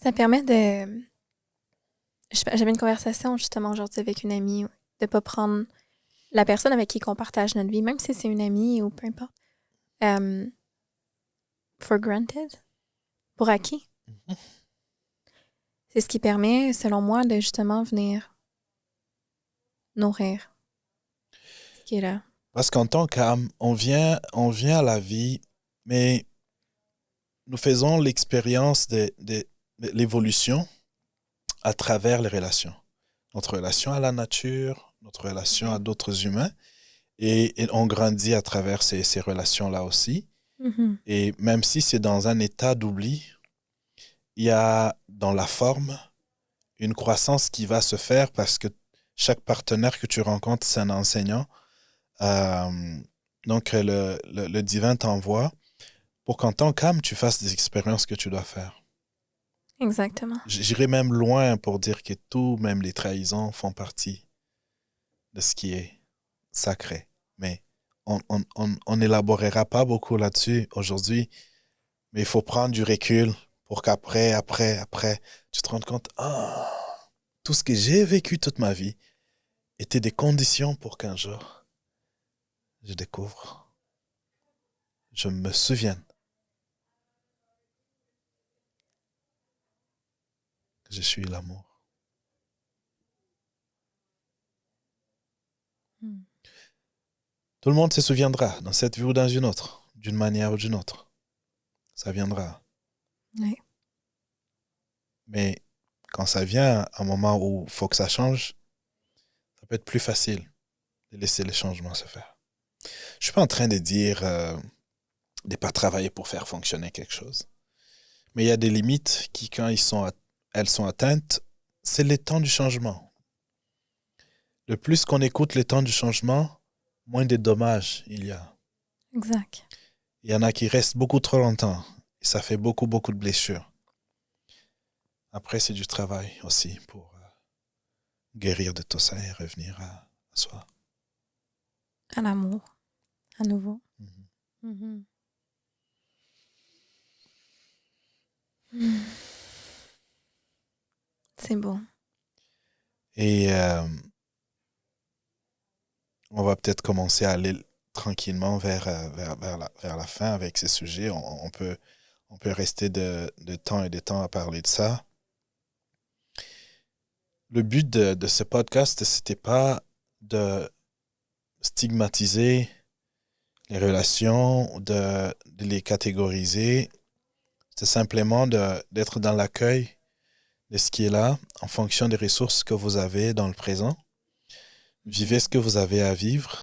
Ça permet de... J'avais une conversation justement aujourd'hui avec une amie, de pas prendre la personne avec qui on partage notre vie, même si c'est une amie ou peu importe, euh, for granted, pour acquis. C'est ce qui permet, selon moi, de justement venir nourrir ce qui est là. Parce qu'en tant qu'âme, on vient à la vie, mais nous faisons l'expérience de l'évolution à travers les relations. Notre relation à la nature, notre relation à d'autres humains, et on grandit à travers ces relations-là aussi. Mhm. Et même si c'est dans un état d'oubli, il y a dans la forme une croissance qui va se faire parce que chaque partenaire que tu rencontres, c'est un enseignant. Euh, donc, le divin t'envoie pour qu'en tant qu'âme, tu fasses des expériences que tu dois faire. Exactement. J'irai même loin pour dire que tout, même les trahisons, font partie de ce qui est sacré. Mais on n'élaborera pas beaucoup là-dessus aujourd'hui, mais il faut prendre du recul pour qu'après, tu te rendes compte, ah, tout ce que j'ai vécu toute ma vie était des conditions pour qu'un jour, je découvre, je me souvienne que je suis l'amour. Mm. Tout le monde se souviendra, dans cette vie ou dans une autre, d'une manière ou d'une autre. Ça viendra. Ouais. Mais quand ça vient, à un moment où il faut que ça change, ça peut être plus facile de laisser les changements se faire. Je suis pas en train de dire de pas travailler pour faire fonctionner quelque chose. Mais il y a des limites qui, quand elles sont atteintes, c'est les temps du changement. Le plus qu'on écoute les temps du changement, moins de dommages il y a. Exact. Il y en a qui restent beaucoup trop longtemps. Et ça fait beaucoup, beaucoup de blessures. Après, c'est du travail aussi pour guérir de tout ça et revenir à soi. À l'amour, à nouveau. Mhm. Mhm. Mm. C'est bon. Et on va peut-être commencer à aller tranquillement vers la fin avec ces sujets. On peut rester de temps et de temps à parler de ça. Le but de ce podcast, c'était pas de stigmatiser les relations, de les catégoriser. C'est simplement d'être dans l'accueil de ce qui est là, en fonction des ressources que vous avez dans le présent. Vivez ce que vous avez à vivre